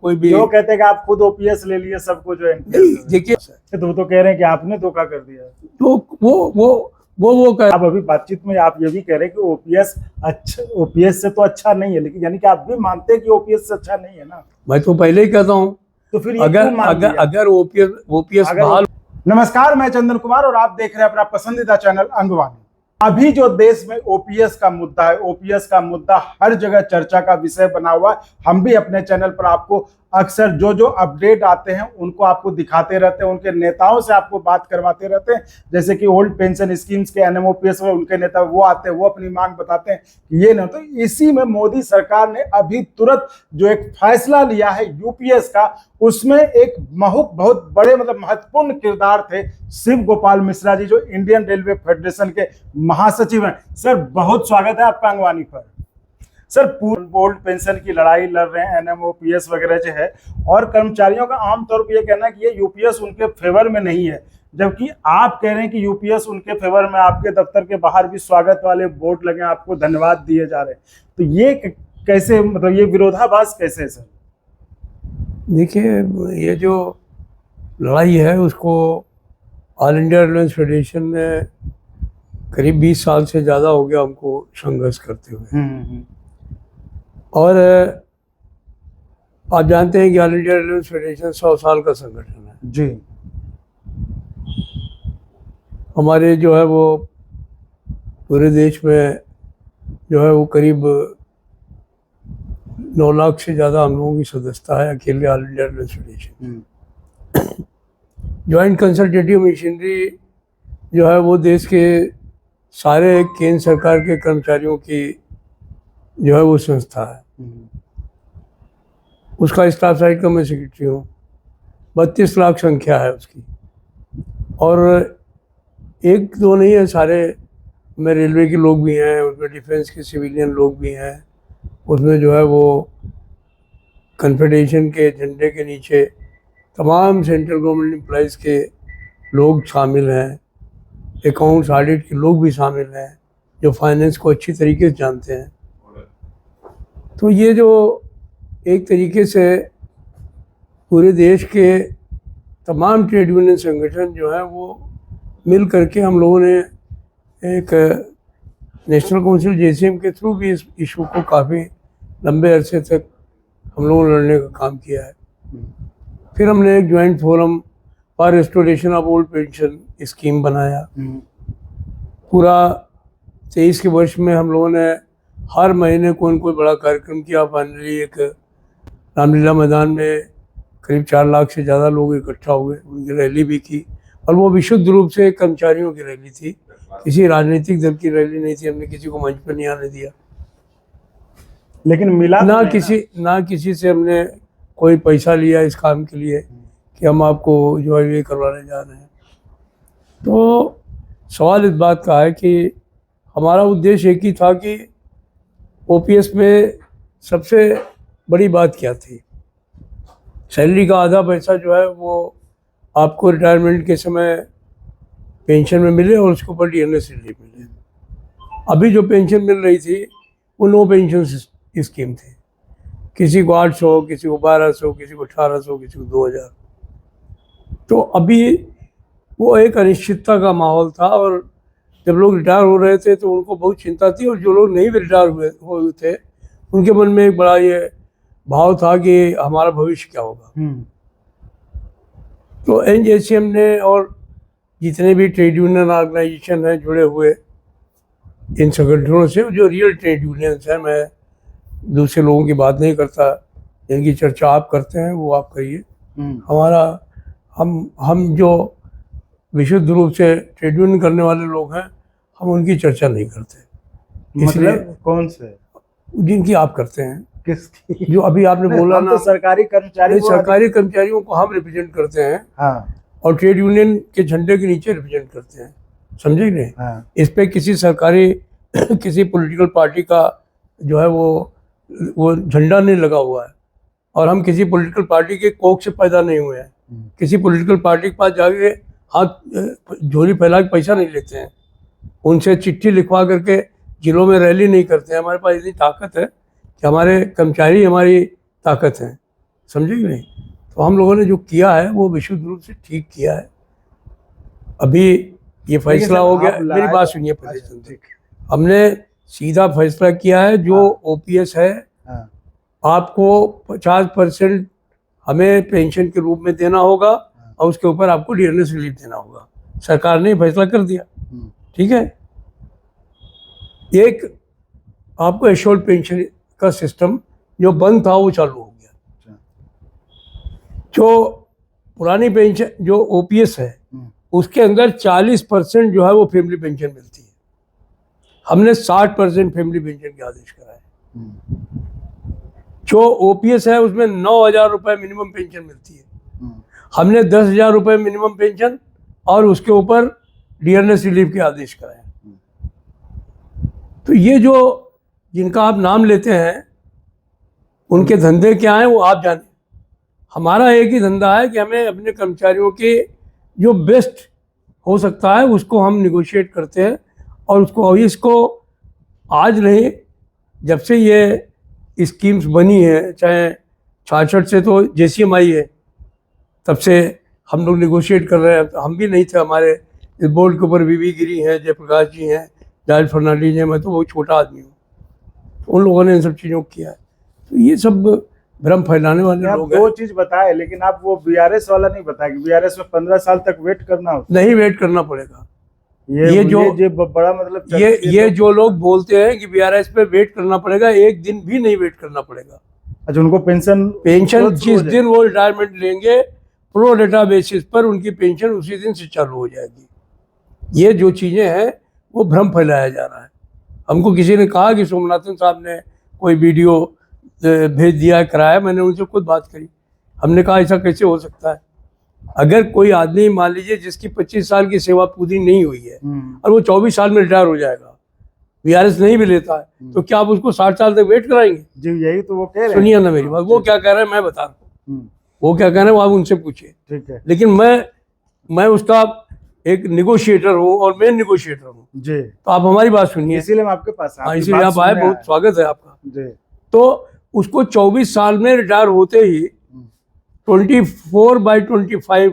कोई भी जो कहते हैं कि आप खुद ओपीएस ले लिए सबको जो है देखिए तो कह रहे हैं कि आपने धोखा कर दिया। तो वो कर आप अभी बातचीत में आप ये भी कह रहे हैं कि ओपीएस अच्छा, ओपीएस से तो अच्छा नहीं है, लेकिन यानी कि आप भी मानते हैं कि ओपीएस से अच्छा नहीं है ना। मैं तो पहले ही कहता हूँ तो फिर ये अगर क्यों मान अगर लिया? अगर ओपीएस बहाल। नमस्कार, मैं चंदन कुमार और आप देख रहे हैं अपना पसंदीदा चैनल अंगवानी। अभी जो देश में ओपीएस का मुद्दा है, ओपीएस का मुद्दा हर जगह चर्चा का विषय बना हुआ है। हम भी अपने चैनल पर आपको अक्सर जो अपडेट आते हैं उनको आपको दिखाते रहते हैं, उनके नेताओं से आपको बात करवाते रहते हैं। जैसे कि ओल्ड पेंशन स्कीम्स के एनएमओपीएस में उनके नेता वो आते हैं, वो अपनी मांग बताते हैं कि ये नहीं। तो इसी में मोदी सरकार ने अभी तुरंत जो एक फैसला लिया है यूपीएस का, उसमें एक बहुत बड़े महत्वपूर्ण किरदार थे शिव गोपाल मिश्रा जी, जो इंडियन रेलवे फेडरेशन के महासचिव हैं। सर, बहुत स्वागत है आपका अंगवानी पर। सर, ओल्ड पेंशन की लड़ाई लड़ रहे हैं, एनएमओपीएस वगैरह जो है, और कर्मचारियों का आमतौर पर यह कहना है कि ये यूपीएस उनके फेवर में नहीं है, जबकि आप कह रहे हैं कि यूपीएस उनके फेवर में। आपके दफ्तर के बाहर भी स्वागत वाले बोर्ड लगे, आपको धन्यवाद दिए जा रहे हैं। तो ये कैसे, ये विरोधाभास कैसे है सर? देखिए, ये जो लड़ाई है उसको ऑल इंडिया रेलवे फेडरेशन ने करीब 20 साल से ज़्यादा हो गया हमको संघर्ष करते हुए। और आप जानते हैं कि ऑल इंडिया रेलवे फेडरेशन 100 साल का संगठन है जी। हमारे जो है वो पूरे देश में जो है वो करीब 9 लाख से ज़्यादा हम लोगों की सदस्यता है अकेले all India railway federation. Joint consultative machinery जो है वो देश के सारे केंद्र सरकार के कर्मचारियों की जो है वो संस्था है। उसका स्टाफ साइड का मैं सेक्रेटरी हूँ। 32 लाख संख्या है उसकी, और एक दो नहीं है, सारे में रेलवे के लोग भी हैं, उसमें डिफेंस के सिविलियन लोग भी हैं, उसमें जो है वो कन्फेडरेशन के झंडे के नीचे तमाम सेंट्रल गवर्नमेंट एम्प्लॉइज़ के लोग शामिल हैं, अकाउंट्स ऑडिट के लोग भी शामिल हैं जो फाइनेंस को अच्छी तरीके से जानते हैं। तो ये जो एक तरीके से पूरे देश के तमाम ट्रेड यूनियन संगठन जो है वो मिल करके हम लोगों ने एक नेशनल काउंसिल जेसीएम के थ्रू भी इस इशू को काफ़ी लंबे अरसे तक हम लोगों ने लड़ने का काम किया है। फिर हमने एक joint forum for restoration of old pension scheme बनाया। पूरा 23 के वर्ष में हम लोगों ने हर महीने कोई बड़ा कार्यक्रम किया। फाइनली एक रामलीला मैदान में करीब 4 लाख से ज़्यादा लोग इकट्ठा हुए, उनकी रैली भी की, और वो विशुद्ध रूप से कर्मचारियों की रैली थी, किसी राजनीतिक दल की रैली नहीं थी। हमने किसी को मंच पर नहीं आने दिया, लेकिन मिला ना किसी से हमने कोई पैसा लिया इस काम के लिए कि हम आपको जो है ये करवाने जा रहे हैं। तो सवाल इस बात का है कि हमारा उद्देश्य एक ही था कि ओपीएस में सबसे बड़ी बात क्या थी, सैलरी का आधा पैसा जो है वो आपको रिटायरमेंट के समय पेंशन में मिले और उसके ऊपर डीएनएस रिलीफ मिले। अभी जो पेंशन मिल रही थी वो नो पेंशन स्कीम थी, किसी को 800, किसी को 1200, किसी को 1800, किसी को 2000। तो अभी वो एक अनिश्चितता का माहौल था, और जब लोग रिटायर हो रहे थे तो उनको बहुत चिंता थी, और जो लोग नहीं भी रिटायर हुए थे उनके मन में एक बड़ा ये भाव था कि हमारा भविष्य क्या होगा। तो एनजेसीएम ने और जितने भी ट्रेड यूनियन ऑर्गेनाइजेशन हैं जुड़े हुए इन संगठनों से, जो रियल ट्रेड यूनियंस हैं, मैं दूसरे लोगों की बात नहीं करता, इनकी चर्चा आप करते हैं वो आप करिए। हमारा हम जो विशुद्ध रूप से ट्रेड यूनियन करने वाले लोग हैं, हम उनकी चर्चा नहीं करते। इसलिए कौन से जिनकी आप करते हैं, किसकी? जो अभी आपने बोला ना, तो सरकारी कर्मचारियों को हम रिप्रेजेंट करते हैं। हाँ। और ट्रेड यूनियन के झंडे के नीचे रिप्रेजेंट करते हैं, समझे नहीं? हाँ। इस पे किसी सरकारी किसी पॉलिटिकल पार्टी का जो है वो झंडा नहीं लगा हुआ है, और हम किसी पॉलिटिकल पार्टी के कोख से पैदा नहीं हुए हैं। किसी पॉलिटिकल पार्टी के पास जाके हाथ झोली फैला के पैसा नहीं लेते हैं, उनसे चिट्ठी लिखवा करके जिलों में रैली नहीं करते हैं। हमारे पास इतनी ताकत है कि हमारे कर्मचारी हमारी ताकत हैं, समझे कि नहीं? तो हम लोगों ने जो किया है वो विशुद्ध रूप से ठीक किया है। अभी ये फैसला हो गया, मेरी बात सुनिए पहले। ठीक। हमने सीधा फैसला किया है, जो ओपीएस है हाँ। आपको 50% हमें पेंशन के रूप में देना होगा और उसके ऊपर आपको डियरनेस रिलीफ देना होगा। सरकार ने फैसला कर दिया, ठीक है। एक आपको एश्योर्ड पेंशन का सिस्टम जो बंद था वो चालू हो गया। जो पुरानी पेंशन जो ओपीएस है उसके अंदर 40% जो है वो फैमिली पेंशन मिलती है। हमने 60% फैमिली पेंशन के आदेश कराए। जो ओपीएस है उसमें 9,000 रुपये मिनिमम पेंशन मिलती है, हमने 10,000 रुपये मिनिमम पेंशन और उसके ऊपर डियरनेस रिलीफ के आदेश कराए। तो ये जो जिनका आप नाम लेते हैं उनके धंधे क्या हैं वो आप जाने। हमारा एक ही धंधा है कि हमें अपने कर्मचारियों के जो बेस्ट हो सकता है उसको हम निगोशिएट करते हैं और इसको आज नहीं, जब से ये स्कीम्स बनी है, चाहे 66 से तो जेसीएम आई है, तब से हम लोग निगोशिएट कर रहे हैं। हम भी नहीं थे, हमारे इस बोर्ड के ऊपर वीवी गिरी हैं, जयप्रकाश जी हैं, जार्ज फर्नांडीज हैं, मैं तो बहुत छोटा आदमी हूँ। तो उन लोगों ने इन सब चीज़ों को किया है। तो ये सब भ्रम फैलाने वाले लोग हैं। दो चीज बताए, लेकिन आप वो बीआरएस वाला नहीं बताया कि बीआरएस में 15 साल तक वेट करना होता। नहीं, वेट करना पड़ेगा। ये बड़ा मतलब ये जो लोग बोलते हैं कि बीआरएस पे वेट करना पड़ेगा, एक दिन भी नहीं वेट करना पड़ेगा। अच्छा, उनको पेंशन जिस दिन वो रिटायरमेंट लेंगे प्रो डेटा बेसिस पर उनकी पेंशन उसी दिन से चालू हो जाएगी। ये जो चीज़ें हैं वो भ्रम फैलाया जा रहा है। हमको किसी ने कहा कि सोमनाथन साहब ने कोई वीडियो भेज दिया कराया, मैंने उनसे खुद बात करी। हमने कहा ऐसा कैसे हो सकता है? अगर कोई आदमी मान लीजिए जिसकी 25 साल की सेवा पूरी नहीं हुई है और वो 24 साल में रिटायर हो जाएगा, बीआरएस नहीं भी लेता है, तो क्या आप उसको 60 साल तक वेट कराएंगे? जी, यही तो वो कह रहे हैं। सुनिए ना मेरी बात, वो क्या कह रहे हैं मैं बता रहा हूँ। वो क्या कह रहे हैं वो आप उनसे पूछिए, ठीक है। लेकिन मैं उसका एक निगोशिएटर हूँ और मेन निगोशिएटर हूँ जी। तो आप हमारी बात सुनिए, इसीलिए मैं आपके पास इसीलिए आप आए, बहुत स्वागत है आपका जी। तो उसको 24 साल में रिटायर होते ही 24/25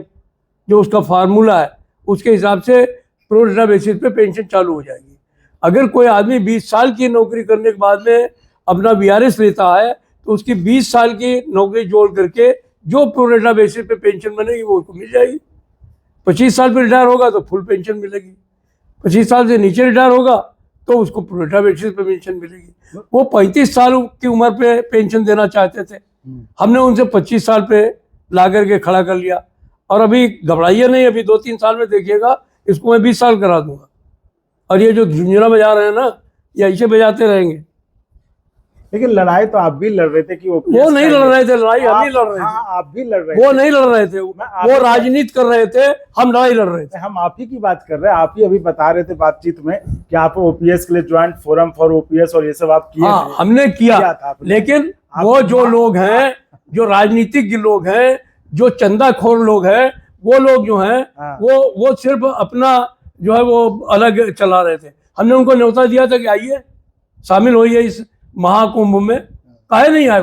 जो उसका फार्मूला है उसके हिसाब से प्रो डेटा बेसिस पे पेंशन चालू हो जाएगी। अगर कोई आदमी 20 साल की नौकरी करने के बाद में अपना बीआरएस लेता है तो उसकी 20 साल की नौकरी जोड़ करके जो प्रो डेटा बेसिस पे पेंशन बनेगी वो उसको मिल जाएगी। 25 साल पे रिटायर होगा तो फुल पेंशन मिलेगी, 25 साल से नीचे रिटायर होगा तो उसको प्रो डेटा बेसिस पे पेंशन मिलेगी। वो 35 साल की उम्र पे पेंशन देना चाहते थे, हमने उनसे 25 साल पे ला करके खड़ा कर लिया। और अभी घबराइए नहीं, अभी 2-3 साल में देखिएगा इसको मैं 20 साल करा दूंगा। और ये जो झुंझुना बजा रहे हैं ना, ये ऐसे बजाते रहेंगे। लेकिन लड़ाई तो आप भी लड़ रहे थे कि वो नहीं लड़ रहे थे, लड़ाई हम ही लड़ रहे थे। आप भी लड़ रहे थे, वो नहीं लड़ रहे थे, वो राजनीति कर रहे थे, हम लड़ाई लड़ रहे थे। हम आप ही की बात कर रहे हैं। आप ही अभी बता रहे थे बातचीत में कि आप ओपीएस के लिए ज्वाइंट फोरम फॉर ओपीएस और ये सब आप किए। हाँ, हमने किया लेकिन वो जो लोग हैं, जो राजनीतिक लोग हैं, जो चंदाखोर लोग हैं, वो लोग जो हैं वो सिर्फ अपना जो है वो अलग चला रहे थे। हमने उनको न्योता दिया था कि आइए शामिल होइए इस महाकुंभ में, काहे नहीं आए?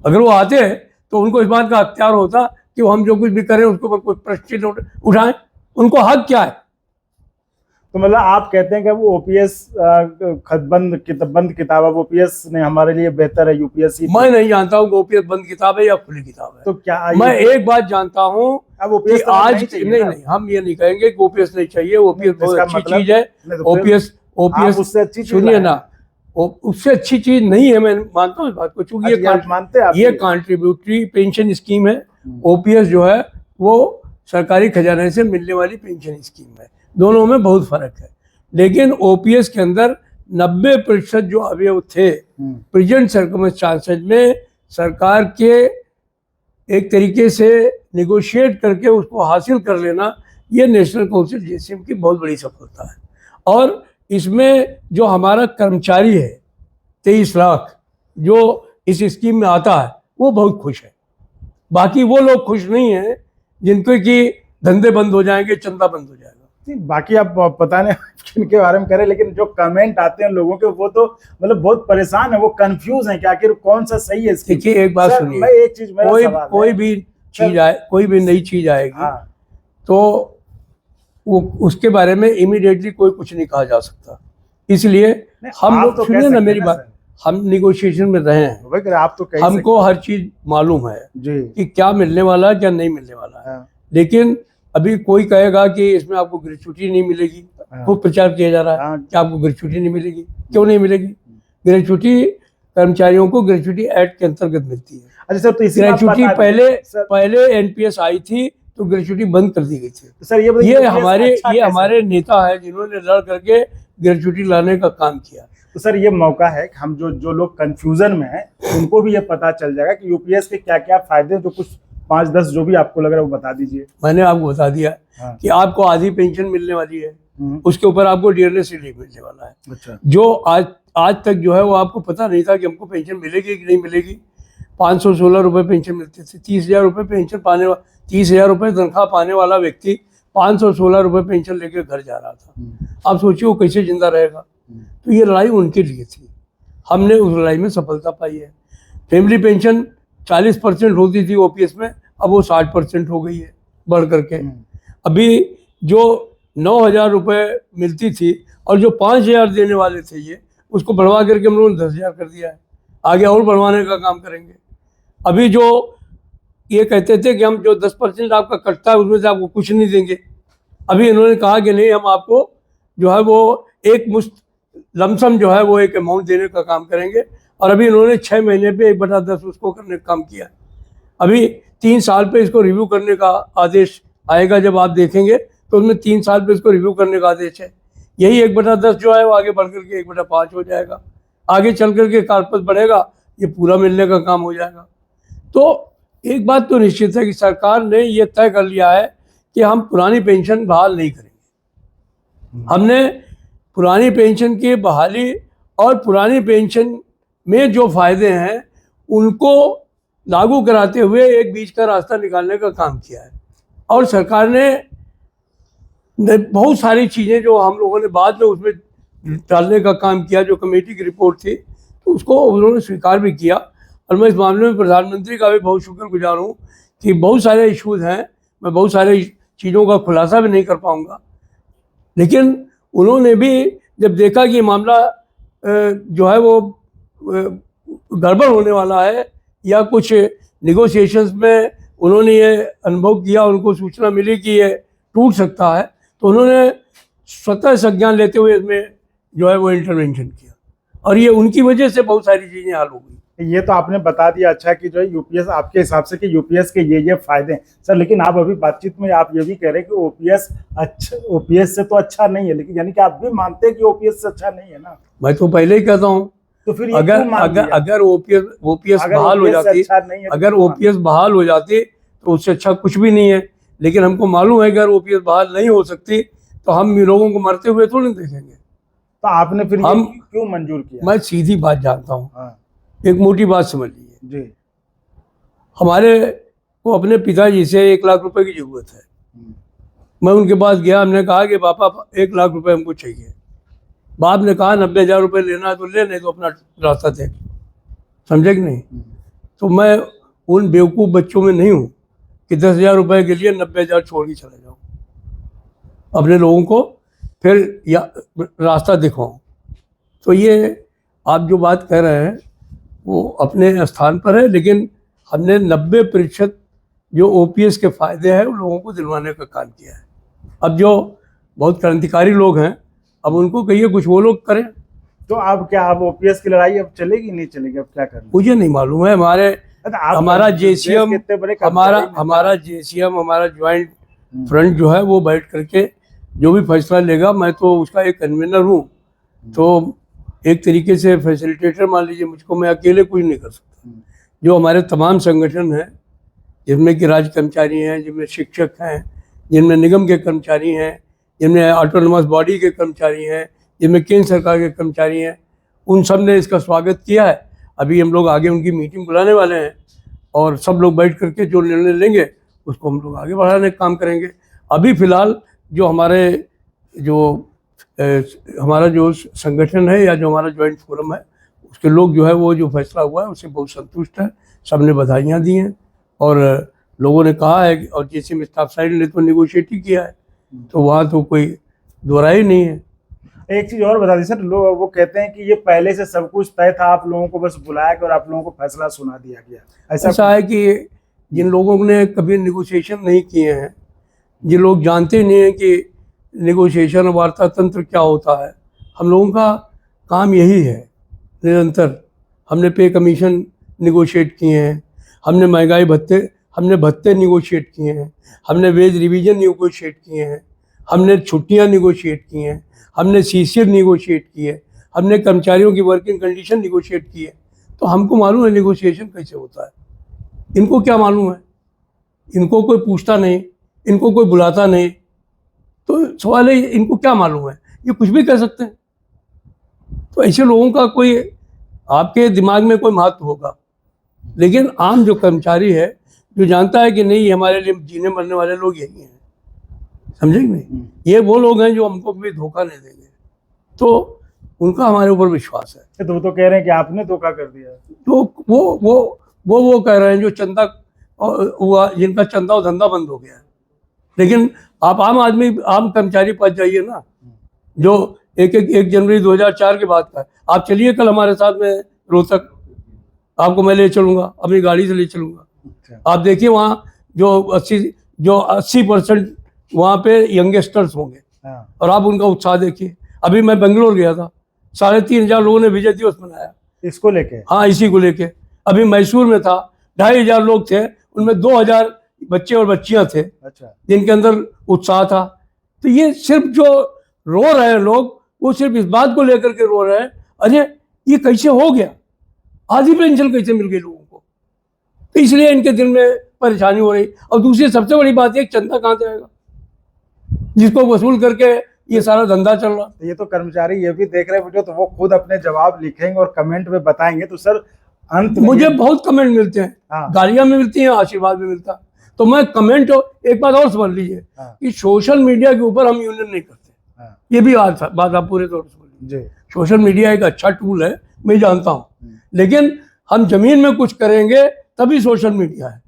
अगर वो आते तो उनको इस बात का अख्तियार होता कि वो हम जो कुछ भी करें उसके ऊपर कोई प्रश्न उठाएं, उनको हक क्या है? तो मतलब आप कहते हैं कि वो ओपीएस बंद किताब है, ओपीएस ने हमारे लिए बेहतर है यूपीएससी। मैं नहीं जानता हूँ कि ओपीएस बंद किताब है या खुली किताब है। तो क्या मैं एक बात जानता हूँ, ओपीएस आज नहीं, हम ये नहीं कहेंगे कि ओपीएस नहीं चाहिए। ओपीएस बहुत अच्छी चीज है। ओपीएस उससे अच्छी सुनिए ना, उससे अच्छी चीज नहीं है, मैं मानता हूँ इस बात को, चूंकि ये कॉन्ट्रीब्यूटरी पेंशन स्कीम है। ओपीएस जो है वो सरकारी खजाने से मिलने वाली पेंशन स्कीम है, दोनों में बहुत फर्क है। लेकिन ओपीएस के अंदर 90% जो अवयव थे प्रेजेंट सर्कमस्टांसेस में सरकार के एक तरीके से निगोशिएट करके उसको हासिल कर लेना, ये नेशनल काउंसिल जेसीएम की बहुत बड़ी सफलता है। और इसमें जो हमारा कर्मचारी है 23 लाख जो इस स्कीम में आता है वो बहुत खुश है। बाकी वो लोग खुश नहीं हैं जिनको कि धंधे बंद हो जाएंगे, चंदा बंद हो जाएगा। बाकी आप पता नहीं किनके बारे में करें, लेकिन जो कमेंट आते हैं लोगों के वो तो मतलब बहुत परेशान है, वो कंफ्यूज है कि आखिर कौन सा सही है स्कीम। देखिए एक बात सर, सुनिए, मैं एक चीज मेरा सवाल कोई है। भी चीज आए, कोई भी नई चीज आएगी हाँ, तो वो उसके बारे में इमीडिएटली कोई कुछ नहीं कहा जा सकता। इसलिए नहीं, हम आप लोग तो कह सुनिए ना सकते मेरी हैं बात, सर। हम निगोशिएशन में रहे हैं, वही कह- आप तो कह ही हमको हर चीज मालूम है सकते हैं। जी। कि क्या मिलने वाला है क्या नहीं मिलने वाला है। हाँ, लेकिन अभी कोई कहेगा कि इसमें आपको ग्रेच्युटी नहीं मिलेगी, हाँ। खूब प्रचार किया जा रहा है हाँ। कि आपको ग्रेच्युटी नहीं मिलेगी। क्यों नहीं मिलेगी? ग्रेच्युटी कर्मचारियों को ग्रेच्युटी एक्ट के अंतर्गत मिलती है। अच्छा सर, तो इसी में आप ग्रेच्युटी बता दीजिए। सर, पहले एनपीएस आई थी तो ग्रेच्युटी बंद कर दी गई थी। तो सर ये बताइए ये UPS हमारे अच्छा ये कैसे हमारे है? नेता है जिन्होंने लड़ करके ग्रेच्युटी लाने का काम किया। तो सर ये मौका है कि हम जो लोग कंफ्यूजन में हैं उनको भी ये पता चल जाएगा कि यूपीएस के क्या क्या फायदे हैं, जो कुछ 5-10 जो भी आपको लग रहा है वो बता दीजिए। मैंने आपको बता दिया हाँ। कि आपको आधी पेंशन मिलने वाली है, हम्म। उसके ऊपर आपको डीएनएस रिलीफ मिलने वाला है। अच्छा। जो आज तक जो है वो आपको पता नहीं था कि हमको पेंशन मिलेगी कि नहीं मिलेगी। 516 रुपये पेंशन मिलते थे। 30,000 रुपये पेंशन पाने वाला, 30,000 रुपये तनख्वाह पाने वाला व्यक्ति 516 रुपये पेंशन लेके घर जा रहा था। आप सोचिए वो कैसे जिंदा रहेगा। तो ये लड़ाई उनके लिए थी, हमने उस लड़ाई में सफलता पाई है। फैमिली पेंशन 40% होती थी ओपीएस में, अब वो 60% हो गई है बढ़ करके। अभी जो 9,000 रुपये मिलती थी और जो 5,000 देने वाले थे ये, उसको बढ़वा करके हम लोगों ने 10,000 कर दिया है। आगे और बढ़वाने का काम करेंगे। अभी जो ये कहते थे कि हम जो 10% आपका कटता है उसमें से आपको कुछ नहीं देंगे, अभी इन्होंने कहा कि नहीं, हम आपको जो है वो एक मुश्त लमसम जो है वो एक अमाउंट देने का काम करेंगे। और अभी इन्होंने 6 महीने पे 1/10 उसको करने का काम किया। अभी 3 साल पे इसको रिव्यू करने का आदेश आएगा, जब आप देखेंगे तो उसमें 3 साल पे इसको रिव्यू करने का आदेश है। यही 1/10 जो है वो आगे बढ़ करके 1/5 हो जाएगा। आगे चल करके कार्पस बढ़ेगा, ये पूरा मिलने का काम हो जाएगा। तो एक बात तो निश्चित है कि सरकार ने ये तय कर लिया है कि हम पुरानी पेंशन बहाल नहीं करेंगे। हमने पुरानी पेंशन की बहाली और पुरानी पेंशन में जो फायदे हैं उनको लागू कराते हुए एक बीच का रास्ता निकालने का काम किया है। और सरकार ने बहुत सारी चीज़ें जो हम लोगों ने बाद में उसमें डालने का काम किया, जो कमेटी की रिपोर्ट थी, तो उसको उन्होंने स्वीकार भी किया। और मैं इस मामले में प्रधानमंत्री का भी बहुत शुक्रगुजार हूँ कि बहुत सारे इशूज़ हैं, मैं बहुत सारे चीज़ों का खुलासा भी नहीं कर पाऊँगा, लेकिन उन्होंने भी जब देखा कि मामला जो है वो गड़बड़ होने वाला है या कुछ निगोशिएशंस में उन्होंने ये अनुभव किया, उनको सूचना मिली कि ये टूट सकता है, तो उन्होंने स्वतः संज्ञान लेते हुए इसमें जो है वो इंटरवेंशन किया। और ये उनकी वजह से बहुत सारी चीज़ें हल हो गई। ये तो आपने बता दिया अच्छा कि जो है यूपीएस आपके हिसाब से कि यूपीएस के ये फायदे हैं सर, लेकिन आप अभी बातचीत में आप ये भी कह रहे हैं कि ओपीएस अच्छा, ओपीएस से तो अच्छा नहीं है, लेकिन यानी कि आप भी मानते हैं कि ओपीएस से अच्छा नहीं है ना? मैं तो पहले ही कहता हूँ, तो फिर अगर ओपीएस बहाल हो जाती, अगर ओपीएस बहाल हो जाती तो उससे अच्छा कुछ भी नहीं है। लेकिन हमको मालूम है कि अगर ओपीएस बहाल नहीं हो सकती तो हम लोगों को मरते हुए थोड़ी देखेंगे। तो आपने फिर हम क्यों मंजूर किया? मैं सीधी बात जानता हूँ। हाँ। एक मोटी बात समझ लीजिए जी। हमारे को अपने पिताजी से 1 लाख रुपए की जरूरत है। मैं उनके पास गया, हमने कहा कि पापा 1 लाख रुपए हमको चाहिए। बाप ने कहा 90,000 रुपये लेना है तो ले, नहीं तो अपना रास्ता देख। समझे कि नहीं? तो मैं उन बेवकूफ़ बच्चों में नहीं हूँ कि 10,000 रुपये के लिए 90,000 छोड़ के चला जाऊँ, अपने लोगों को फिर या रास्ता दिखाऊँ। तो ये आप जो बात कह रहे हैं वो अपने स्थान पर है, लेकिन हमने 90% जो ओपीएस के फ़ायदे हैं उन लोगों को दिलवाने का काम किया है। अब जो बहुत क्रांतिकारी लोग हैं, अब उनको कहिए कुछ वो लोग करें। तो अब क्या, अब ओपीएस की लड़ाई अब चलेगी नहीं चलेगी, अब क्या करना? मुझे नहीं मालूम है। हमारा जेसीएम, हमारा जेसीएम, हमारा ज्वाइंट फ्रंट जो है वो बैठ करके जो भी फैसला लेगा, मैं तो उसका एक कन्वीनर हूँ, तो एक तरीके से फैसिलिटेटर मान लीजिए मुझको। मैं अकेले कुछ नहीं कर सकता। जो हमारे तमाम संगठन हैं, जिनमें कि राज्य कर्मचारी हैं, जिनमें शिक्षक हैं, जिनमें निगम के कर्मचारी हैं, जिनमें ऑटोनोमस बॉडी के कर्मचारी हैं, जिनमें केंद्र सरकार के कर्मचारी हैं, उन सब ने इसका स्वागत किया है। अभी हम लोग आगे उनकी मीटिंग बुलाने वाले हैं और सब लोग बैठ करके जो निर्णय लेंगे उसको हम लोग आगे बढ़ाने का काम करेंगे। अभी फ़िलहाल जो हमारे जो हमारा जो संगठन है या जो हमारा जॉइंट फोरम है उसके लोग जो है वो जो फैसला हुआ है उससे बहुत संतुष्ट है। सबने बधाइयाँ दी हैं और लोगों ने कहा है और जैसे में स्टाफ साइड ने तो निगोशिएट ही किया है, तो वहाँ तो कोई दोहराई नहीं है। एक चीज और बता दी सर, लोग वो कहते हैं कि ये पहले से सब कुछ तय था, आप लोगों को बस बुलाया गया और आप लोगों को फैसला सुना दिया गया, ऐसा है कि जिन लोगों ने कभी निगोशिएशन नहीं किए हैं, जिन लोग जानते नहीं हैं कि निगोशिएशन और वार्ता तंत्र क्या होता है, हम लोगों का काम यही है निरंतर। हमने पे कमीशन निगोशिएट किए हैं, हमने महंगाई भत्ते निगोशिएट किए हैं, हमने वेज रिवीजन निगोशिएट किए हैं, हमने छुट्टियां निगोशिएट की हैं, हमने सीसीएल निगोशिएट की है, हमने कर्मचारियों की वर्किंग कंडीशन निगोशिएट की है। तो हमको मालूम है निगोशिएशन कैसे होता है। इनको क्या मालूम है? इनको कोई पूछता नहीं, इनको कोई बुलाता नहीं, तो सवाल है इनको क्या मालूम है? ये कुछ भी कर सकते हैं। तो ऐसे लोगों का कोई आपके दिमाग में कोई महत्व होगा, लेकिन आम जो कर्मचारी है जो जानता है कि नहीं हमारे लिए जीने मरने वाले लोग यही हैं, समझे कि नहीं, ये वो लोग हैं जो हमको भी धोखा नहीं देंगे, तो उनका हमारे ऊपर विश्वास है। तो वो तो कह रहे हैं कि आपने धोखा कर दिया। तो वो कह रहे हैं जो चंदा हुआ, जिनका चंदा और धंधा बंद हो गया है। लेकिन आप आम आदमी, आम कर्मचारी पास जाइए ना, जो 1 जनवरी 2004 के बाद का है। आप चलिए कल हमारे साथ में रोहतक, आपको मैं ले चलूँगा, अपनी गाड़ी से ले चलूँगा। आप देखिए वहाँ जो 80% वहाँ पे यंगस्टर्स होंगे और आप उनका उत्साह देखिए। अभी मैं बेंगलोर गया था, 3,500 लोगों ने विजय दिवस मनाया इसको लेके। हाँ, इसी को लेके। अभी मैसूर में था, 2,500 लोग थे, उनमें 2,000 बच्चे और बच्चियां थे। अच्छा। जिनके अंदर उत्साह था। तो ये सिर्फ जो रो रहे हैं लोग, वो सिर्फ इस बात को लेकर के रो रहे हैं, अरे ये कैसे हो गया, आधी पेंशन कैसे मिल गई लोगों को। तो इसलिए इनके दिल में परेशानी हो रही। और दूसरी सबसे बड़ी बात है, चंदा कहाँ से आएगा जिसको वसूल करके ये सारा धंधा चल रहा। ये तो कर्मचारी ये भी देख रहे हैं वीडियो, तो वो खुद अपने जवाब लिखेंगे और कमेंट में बताएंगे। तो सर अंत में मुझे बहुत कमेंट मिलते हैं। हाँ। गालियां भी मिलती हैं, आशीर्वाद भी मिलता। तो मैं कमेंट, एक बात और समझ लीजिए। हाँ। कि सोशल मीडिया के ऊपर हम यूनियन नहीं करते। हाँ। ये भी बात आप पूरे तौर पर समझ लीजिए। सोशल मीडिया एक अच्छा टूल है, मैं जानता हूँ, लेकिन हम जमीन में कुछ करेंगे तभी सोशल मीडिया है।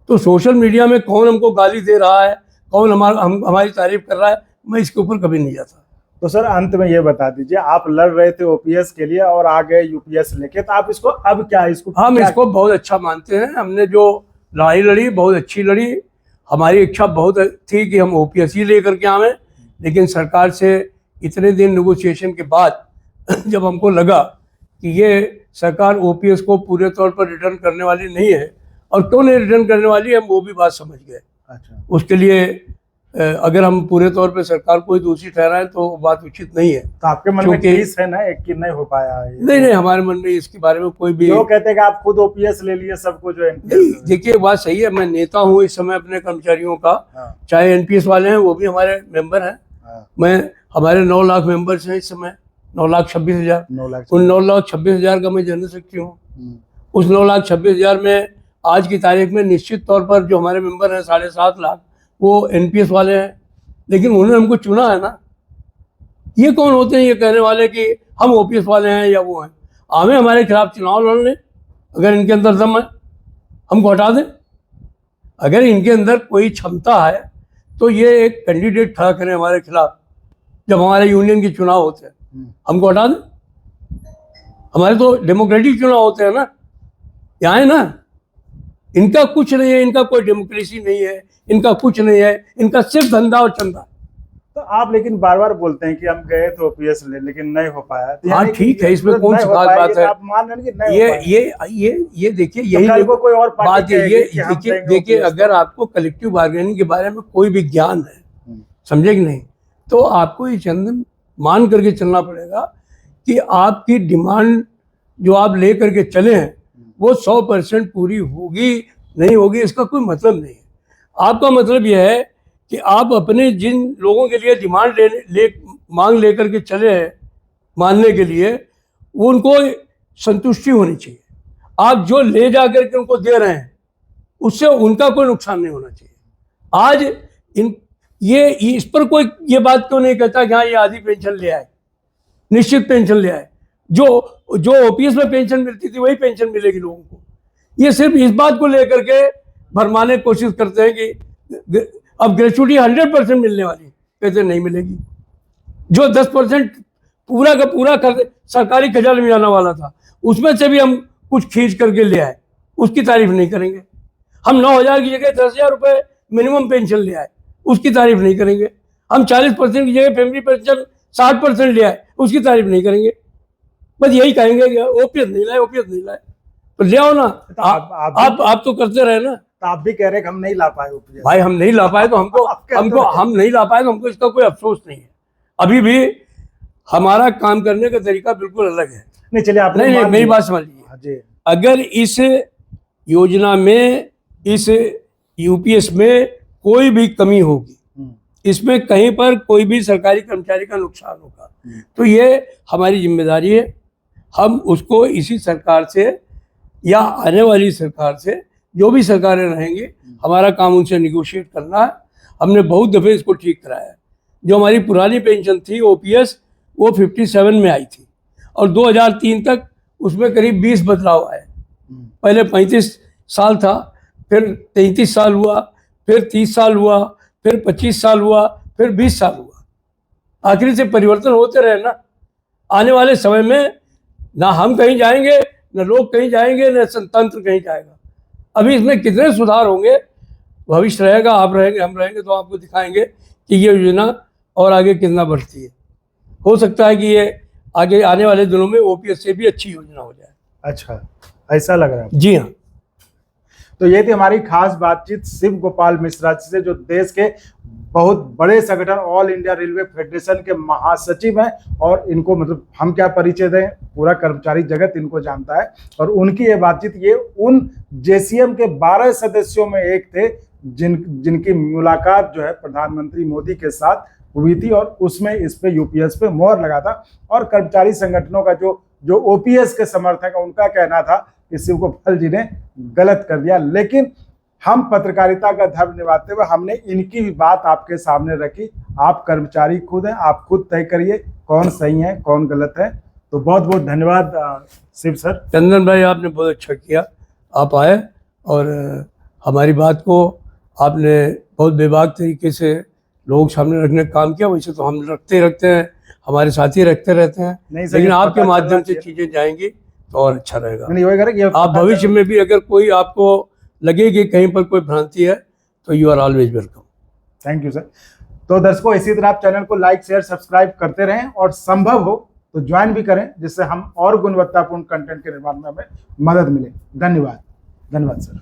तो सोशल मीडिया में कौन हमको गाली दे रहा है, कौन हमारी तारीफ कर रहा है, मैं इसके ऊपर कभी नहीं जाता। तो सर अंत में ये बता दीजिए, आप लड़ रहे थे ओपीएस के लिए और आ गए यूपीएस लेके, तो आप इसको अब क्या, इसको हम इसको बहुत अच्छा मानते हैं। हमने जो लड़ाई लड़ी बहुत अच्छी लड़ी। हमारी इच्छा बहुत थी कि हम ओपीएस ही लेकर के आवें, लेकिन सरकार से इतने दिन नेगोशिएशन के बाद जब हमको लगा कि ये सरकार ओपीएस को पूरे तौर पर रिटर्न करने वाली नहीं है, और क्यों नहीं रिटर्न करने वाली है, हम वो भी बात समझ गए। अच्छा। उसके लिए अगर हम पूरे तौर पे सरकार को ही दोषी ठहराएं तो बात उचित नहीं है। तो आपके मन में केस है ना एक कि नहीं हो पाया है? नहीं, हमारे मन में इसके बारे में कोई भी, लोग कहते हैं कि आप खुद ओपीएस ले लिए सबको जो एनपीएस। देखिए बात सही है, मैं नेता हूँ इस समय अपने कर्मचारियों का। हाँ। चाहे एनपीएस वाले हैं वो भी हमारे मेंबर हैं। हाँ। मैं हमारे 9 लाख मेंबर्स हैं इस समय, 9,26,000। 9,26,000 का मैं जनरल सेक्रेटरी हूँ। उस 9,26,000 में आज की तारीख में निश्चित तौर पर जो हमारे मेंबर हैं 7.5 लाख वो एनपीएस वाले हैं। लेकिन उन्होंने हमको चुना है ना। ये कौन होते हैं ये कहने वाले कि हम ओपीएस वाले हैं या वो हैं? आवे हमारे खिलाफ चुनाव लड़ लें, अगर इनके अंदर दम है हमको हटा दें। अगर इनके अंदर कोई क्षमता है तो ये एक कैंडिडेट खड़ा करें हमारे खिलाफ। जब हमारे यूनियन के चुनाव होते हैं हमको हटा दें। हमारे तो डेमोक्रेटिक चुनाव होते हैं ना, यहाँ है ना। इनका कुछ नहीं है, इनका कोई डेमोक्रेसी नहीं है, इनका कुछ नहीं है, इनका सिर्फ धंधा और चंदा। तो आप लेकिन बार बार बोलते हैं कि हम गए तो ओपीएस ले, लेकिन नहीं हो पाया। तो हाँ ठीक है, इसमें कौन सी खास बात है? आप मान रहे हैं कि नहीं ये देखिए, यही कोई और बात है। ये देखिए, अगर आपको कलेक्टिव बार्गेनिंग के बारे में कोई भी ज्ञान है, समझे कि नहीं, तो आपको ये चंदन मान करके चलना पड़ेगा कि आपकी डिमांड जो आप ले करके चले हैं वो 100% पूरी होगी नहीं होगी इसका कोई मतलब नहीं है। आपका मतलब यह है कि आप अपने जिन लोगों के लिए डिमांड मांग लेकर के चले हैं मानने के लिए, वो उनको संतुष्टि होनी चाहिए। आप जो ले जा कर के उनको दे रहे हैं उससे उनका कोई नुकसान नहीं होना चाहिए। आज ये इस पर कोई ये बात क्यों नहीं कहता कि हाँ ये आधी पेंशन ले आए, निश्चित पेंशन ले आए। जो जो ओपीएस में पेंशन मिलती थी वही पेंशन मिलेगी लोगों को। ये सिर्फ इस बात को लेकर के भरमाने की कोशिश करते हैं कि अब ग्रेचुटी 100% मिलने वाली, कहते नहीं मिलेगी। जो 10% पूरा का पूरा सरकारी खजाने में जाने वाला था, उसमें से भी हम कुछ खींच करके ले आए, उसकी तारीफ नहीं करेंगे। हम 9,000 की जगह 10,000 रुपये मिनिमम पेंशन ले आए, उसकी तारीफ नहीं करेंगे। हम 40% की जगह फैमिली पेंशन 60% ले आए, उसकी तारीफ नहीं करेंगे। बस यही कहेंगे कि ओपीएस नहीं लाए, ओपीएस नहीं लाए। तो ले आओ ना, तो आप तो करते रहे ना। तो आप भी कह रहे हैं कि हम नहीं ला पाए ओपीएस। भाई हम नहीं ला पाए तो हम नहीं ला पाए तो हमको इसका कोई अफसोस नहीं है। अभी भी हमारा काम करने का तरीका बिल्कुल अलग है। नहीं चलिए आप नहीं मेरी बात समझिए। अगर इस योजना में, इस यूपीएस में कोई भी कमी होगी, इसमें कहीं पर कोई भी सरकारी कर्मचारी का नुकसान होगा, तो ये हमारी जिम्मेदारी है। हम उसको इसी सरकार से या आने वाली सरकार से, जो भी सरकारें रहेंगी, हमारा काम उनसे निगोशिएट करना है। हमने बहुत दफ़े इसको ठीक कराया है। जो हमारी पुरानी पेंशन थी ओपीएस, वो 57 में आई थी और 2003 तक उसमें करीब 20 बदलाव आए। पहले 35 साल था, फिर 33 साल हुआ, फिर 30 साल हुआ, फिर 25 साल हुआ, फिर 20 साल हुआ। आखिरी से परिवर्तन होते रहे ना। आने वाले समय में ना हम कहीं जाएंगे, न लोग कहीं जाएंगे, न तंत्र कहीं जाएगा। अभी इसमें कितने सुधार होंगे, भविष्य रहेगा, आप रहेंगे, हम रहेंगे, तो आपको दिखाएंगे कि ये योजना और आगे कितना बढ़ती है। हो सकता है कि ये आगे आने वाले दिनों में ओपीएस से भी अच्छी योजना हो जाए। अच्छा, ऐसा लग रहा है? जी हाँ। तो ये थी हमारी खास बातचीत शिव गोपाल मिश्रा जी से, जो देश के बहुत बड़े संगठन ऑल इंडिया रेलवे फेडरेशन के महासचिव हैं। और इनको मतलब हम क्या परिचय दें, पूरा कर्मचारी जगत इनको जानता है। और उनकी ये बातचीत, ये उन जेसीएम के 12 सदस्यों में एक थे जिनकी मुलाकात जो है प्रधानमंत्री मोदी के साथ हुई थी, और उसमें इस पे यूपीएस पे मोहर लगा था। और कर्मचारी संगठनों का जो ओपीएस के समर्थक है, उनका कहना था कि शिव गोपाल जी ने गलत कर दिया। लेकिन हम पत्रकारिता का धर्म निभाते हुए हमने इनकी भी बात आपके सामने रखी। आप कर्मचारी खुद हैं, आप खुद तय करिए कौन सही है कौन गलत है। तो बहुत बहुत धन्यवाद शिव सर। चंदन भाई, आपने बहुत अच्छा किया, आप आए और हमारी बात को आपने बहुत बेबाक तरीके से लोग सामने रखने का काम किया। वैसे तो हम रखते हैं, हमारे साथी रखते रहते हैं, लेकिन आपके माध्यम से चीज़ें जाएंगी तो और अच्छा रहेगा। आप भविष्य में भी अगर कोई आपको लगे कि कहीं पर कोई भ्रांति है तो you are always welcome. Thank you sir. तो दर्शकों, इसी तरह आप चैनल को लाइक शेयर सब्सक्राइब करते रहें और संभव हो तो ज्वाइन भी करें, जिससे हम और गुणवत्तापूर्ण कंटेंट के निर्माण में हमें मदद मिले। धन्यवाद सर।